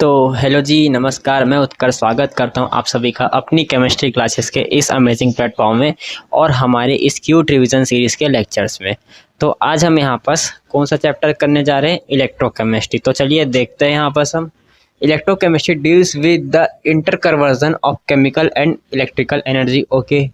तो हेलो जी, नमस्कार। मैं उत्कर्ष स्वागत करता हूं आप सभी का अपनी केमिस्ट्री क्लासेस के इस अमेजिंग प्लेटफॉर्म में और हमारे इस क्यूट रिवीजन सीरीज़ के लेक्चर्स में। तो आज हम यहाँ पर कौन सा चैप्टर करने जा रहे हैं? इलेक्ट्रोकेमिस्ट्री। तो चलिए देखते हैं। यहाँ पर हम electrochemistry deals with the interconversion of chemical and electrical energy. Okay,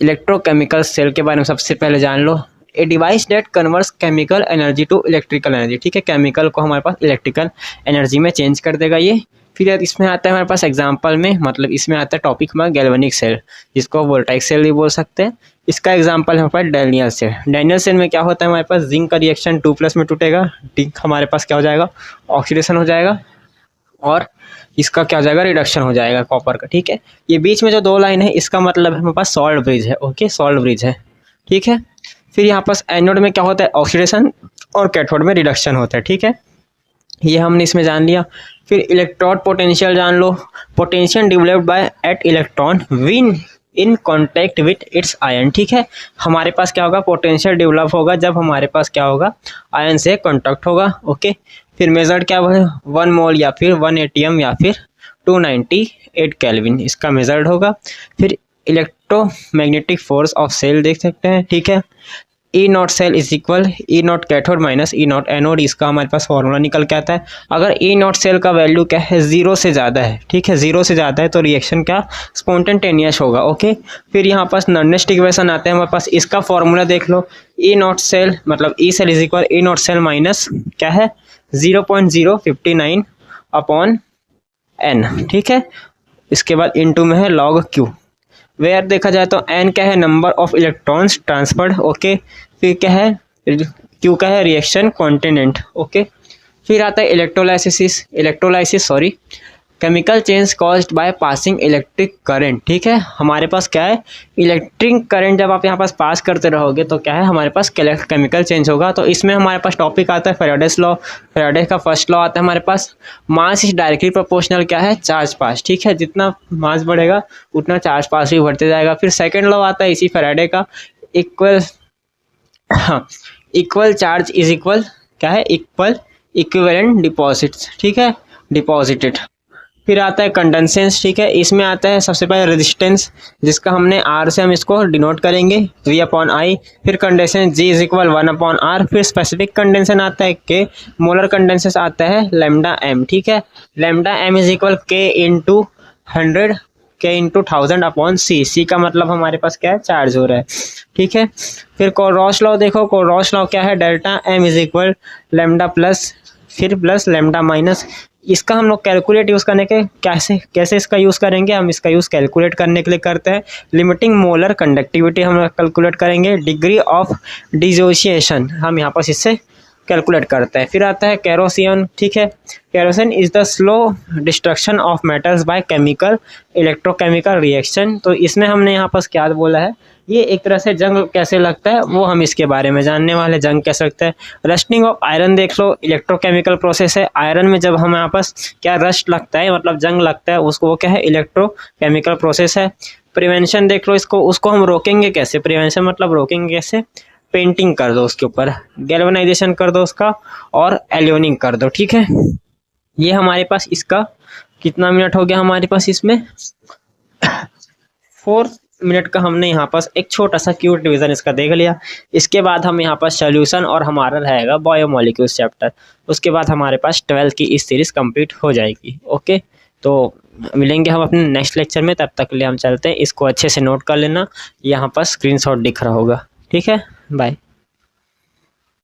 electrochemical cell के बारे में सबसे पहले जान लो। A device that converts chemical energy to electrical energy. ठीक है, केमिकल को हमारे पास इलेक्ट्रिकल एनर्जी में चेंज कर देगा ये। फिर इसमें आता है हमारे पास एग्जांपल में, मतलब इसमें आता है टॉपिक में गैल्वेनिक सेल, जिसको वोल्टाइक सेल भी बोल सकते हैं। इसका एग्जांपल है हमारे पास डैनियल सेल। डैनियल सेल में क्या होता है, हमारे पास जिंक का रिएक्शन 2+ में टूटेगा। जिंक हमारे पास क्या हो जाएगा, ऑक्सीडेशन हो जाएगा, और इसका क्या हो जाएगा, रिडक्शन हो जाएगा कॉपर का। ठीक है, ये बीच में जो दो लाइन है इसका मतलब है हमारे पास सॉल्ट ब्रिज है। ओके, सॉल्ट ब्रिज है। ठीक है, फिर यहाँ पास एनोड में क्या होता है, ऑक्सीडेशन, और कैथोड में रिडक्शन होता है। ठीक है, ये हमने इसमें जान लिया। फिर इलेक्ट्रोड पोटेंशियल जान लो। Potential developed by at electron when in contact with its ion. ठीक है, हमारे पास क्या होगा, पोटेंशियल डेवलप होगा जब हमारे पास क्या होगा, आयन से कांटेक्ट होगा। ओके, फिर मेजर्ड क्या है, 1 मोल या फिर 1 एटीएम या फिर 298 केल्विन, इसका मेजर्ड होगा। फिर इलेक्ट्रोमैग्नेटिक फोर्स ऑफ सेल देख सकते हैं। ठीक है, E naught cell is equal E naught cathode minus E naught anode, इसका हमारे पास फॉर्मूला निकल के आता है। अगर ई नॉट सेल का वैल्यू क्या है, 0 से ज़्यादा है। ठीक है, 0 से ज़्यादा है तो रिएक्शन क्या, स्पॉन्टेनियस होगा। ओके, फिर यहाँ पास नॉनेस्ट इक्वेशन आते हैं हमारे पास, इसका फॉर्मूला देख लो। ई नॉट सेल मतलब E cell is equal E naught cell minus क्या है, 0.059 अपॉन एन। ठीक है, इसके बाद इनटू में है लॉग क्यू। वेयर देखा जाए तो एन क्या है, number of electrons transferred. Okay, फिर क्या है, क्यू का है रिएक्शन कॉन्टिनेंट। ओके, फिर आता है electrolysis sorry, chemical change caused by passing electric current. ठीक है, हमारे पास क्या है, इलेक्ट्रिक करंट जब आप यहाँ पास पास करते रहोगे तो क्या है, हमारे पास केमिकल चेंज होगा। तो इसमें हमारे पास टॉपिक आता है फैराडेस लॉ। फैराडे का फर्स्ट लॉ आता है हमारे पास, मास इज डायरेक्टली प्रोपोर्शनल क्या है, चार्ज पास। ठीक है, जितना मास बढ़ेगा उतना चार्ज पास भी बढ़ते जाएगा। फिर सेकेंड लॉ आता है इसी फैराडे का, इक्वल चार्ज इज इक्वल क्या है, इक्विवेलेंट डिपॉजिट्स। ठीक है, डिपॉजिटेड। फिर आता है कंडक्टेंस। ठीक है, इसमें आता है सबसे पहले रेजिस्टेंस, जिसका हमने R से हम इसको डिनोट करेंगे V/I। फिर condensation G is equal 1/R। फिर स्पेसिफिक कंडेंसेशन आता है K। मोलर कंडेंसेशन आता है λm। ठीक है, λm is equal K into 100, K into 1000 upon C का मतलब हमारे पास क्या है, चार्ज हो रहा है। ठीक है, फिर कोरॉस लॉ देखो। कोरॉस लॉ क्या है, delta m is equal lambda plus फिर प्लस लैम्डा माइनस। इसका हम लोग कैलकुलेट यूज़ करने के कैसे इसका यूज़ करेंगे, हम इसका यूज़ कैलकुलेट करने के लिए करते हैं। लिमिटिंग मोलर कंडक्टिविटी हम कैलकुलेट करेंगे। डिग्री ऑफ डिसोसिएशन हम यहाँ पर इससे कैलकुलेट करते हैं। फिर आता है केरोसिन। ठीक है, kerosene is the slow destruction of metals by chemical electrochemical reaction. तो इसमें हमने यहाँ पर क्या बोला है, ये एक तरह से जंग कैसे लगता है वो हम इसके बारे में जानने वाले, जंग कैसे लगता है। रस्टिंग ऑफ आयरन देख लो, इलेक्ट्रोकेमिकल प्रोसेस है। आयरन में जब हम यहाँ पास क्या रस्ट लगता है, मतलब जंग लगता है, उसको वो क्या है, इलेक्ट्रोकेमिकल प्रोसेस है। प्रिवेंशन देख लो, उसको हम रोकेंगे कैसे, प्रिवेंशन मतलब रोकेंगे कैसे, पेंटिंग कर दो उसके ऊपर, गैल्वेनाइजेशन कर दो उसका, और एल्योनिंग कर दो। ठीक है, ये हमारे पास इसका कितना मिनट हो गया, हमारे पास इसमें 4 मिनट का हमने यहाँ पास एक छोटा सा क्यूट डिवीजन इसका देख लिया। इसके बाद हम यहाँ पास सोल्यूशन और हमारा रहेगा बायोमोलिक्यूल्स चैप्टर। उसके बाद हमारे पास 12 की इस सीरीज कंप्लीट हो जाएगी। ओके, तो मिलेंगे हम अपने नेक्स्ट लेक्चर में, तब तक के लिए हम चलते हैं। इसको अच्छे से नोट कर लेना, यहाँ पर स्क्रीनशॉट दिख रहा होगा। ठीक है, बाय।